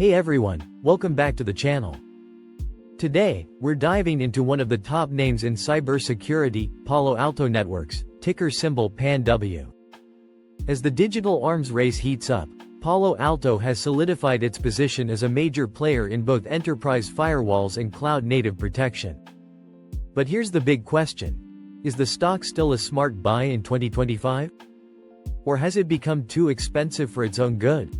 Hey everyone, welcome back to the channel. Today, we're diving into one of the top names in cybersecurity, Palo Alto Networks, ticker symbol PANW. As the digital arms race heats up, Palo Alto has solidified its position as a major player in both enterprise firewalls and cloud-native protection. But here's the big question. Is the stock still a smart buy in 2025? Or has it become too expensive for its own good?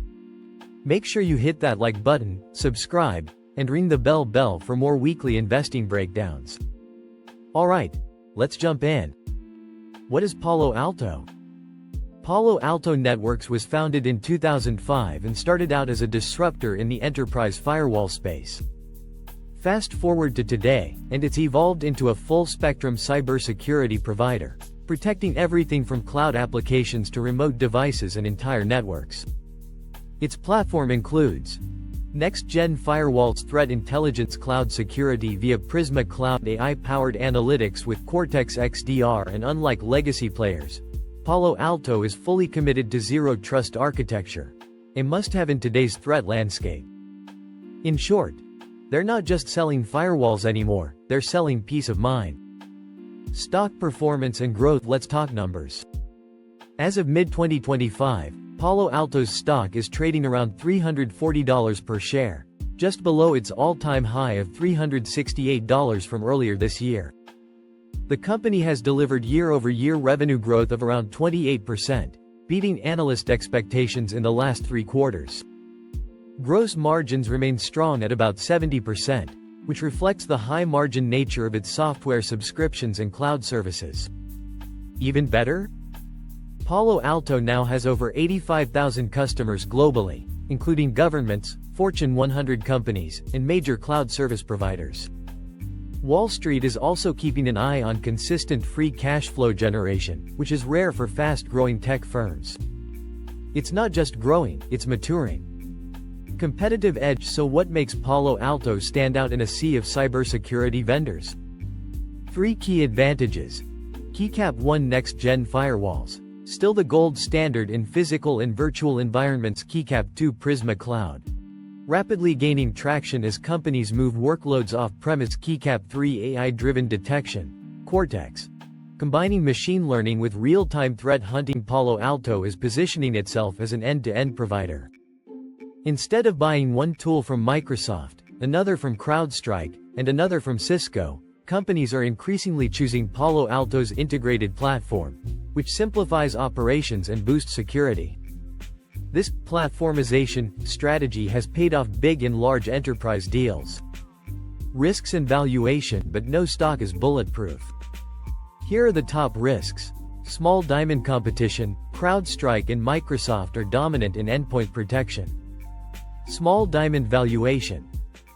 Make sure you hit that like button, subscribe, and ring the bell for more weekly investing breakdowns. Alright, let's jump in. What is Palo Alto? Palo Alto Networks was founded in 2005 and started out as a disruptor in the enterprise firewall space. Fast forward to today, and it's evolved into a full-spectrum cybersecurity provider, protecting everything from cloud applications to remote devices and entire networks. Its platform includes next-gen firewalls, threat intelligence, cloud security via Prisma Cloud, AI-powered analytics with Cortex XDR, and unlike legacy players, Palo Alto is fully committed to zero-trust architecture, a must-have in today's threat landscape. In short, they're not just selling firewalls anymore, they're selling peace of mind. Stock performance and growth. Let's talk numbers. As of mid-2025, Palo Alto's stock is trading around $340 per share, just below its all-time high of $368 from earlier this year. The company has delivered year-over-year revenue growth of around 28%, beating analyst expectations in the last 3 quarters. Gross margins remain strong at about 70%, which reflects the high-margin nature of its software subscriptions and cloud services. Even better? Palo Alto now has over 85,000 customers globally, including governments, Fortune 100 companies, and major cloud service providers. Wall Street is also keeping an eye on consistent free cash flow generation, which is rare for fast-growing tech firms. It's not just growing, it's maturing. Competitive edge. So what makes Palo Alto stand out in a sea of cybersecurity vendors? 3 key advantages. KeyCap 1 next-gen firewalls, still the gold standard in physical and virtual environments. KeyCap 2 Prisma Cloud, rapidly gaining traction as companies move workloads off-premise. KeyCap 3 AI-driven detection, Cortex, combining machine learning with real-time threat hunting. Palo Alto is positioning itself as an end-to-end provider. Instead of buying one tool from Microsoft, another from CrowdStrike, and another from Cisco, companies are increasingly choosing Palo Alto's integrated platform, which simplifies operations and boosts security. This platformization strategy has paid off big in large enterprise deals. Risks and valuation. But no stock is bulletproof. Here are the top risks. Small diamond competition. CrowdStrike and Microsoft are dominant in endpoint protection. Small diamond valuation.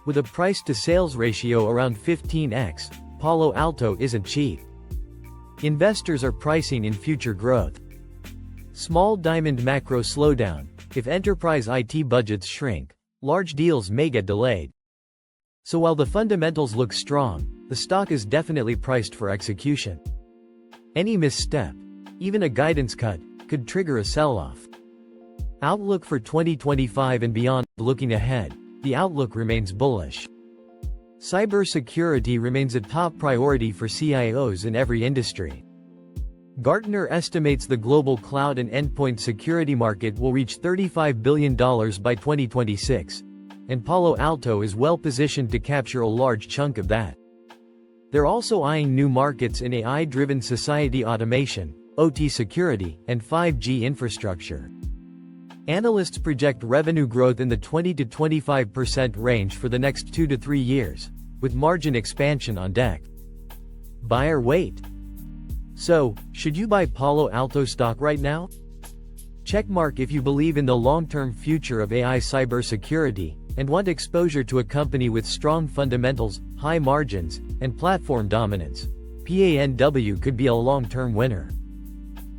With a price-to-sales ratio around 15x, Palo Alto isn't cheap. Investors are pricing in future growth. Small diamond macro slowdown. If enterprise IT budgets shrink, large deals may get delayed. So while the fundamentals look strong, the stock is definitely priced for execution. Any misstep, even a guidance cut, could trigger a sell-off. Outlook for 2025 and beyond. Looking ahead, the outlook remains bullish. Cybersecurity remains a top priority for CIOs in every industry. Gartner estimates the global cloud and endpoint security market will reach $35 billion by 2026, and Palo Alto is well positioned to capture a large chunk of that. They're also eyeing new markets in AI-driven society automation, OT security, and 5G infrastructure. Analysts project revenue growth in the 20 to 25% range for the next 2 to 3 years, with margin expansion on deck. Buy or wait? So, should you buy Palo Alto stock right now? Checkmark if you believe in the long-term future of AI cybersecurity, and want exposure to a company with strong fundamentals, high margins, and platform dominance. PANW could be a long-term winner.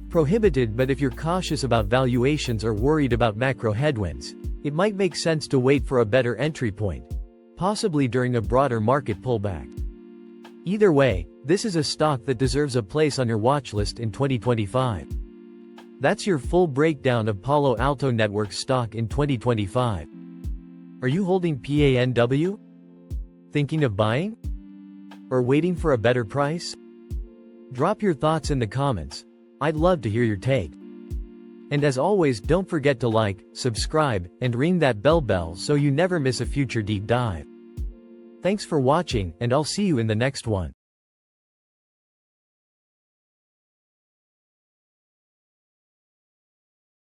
Prohibited. But if you're cautious about valuations or worried about macro headwinds, it might make sense to wait for a better entry point, possibly during a broader market pullback. Either way, this is a stock that deserves a place on your watch list in 2025. That's your full breakdown of Palo Alto Networks stock in 2025. Are you holding PANW? Thinking of buying? Or waiting for a better price? Drop your thoughts in the comments. I'd love to hear your take. And as always, don't forget to like, subscribe, and ring that bell so you never miss a future deep dive. Thanks for watching, and I'll see you in the next one.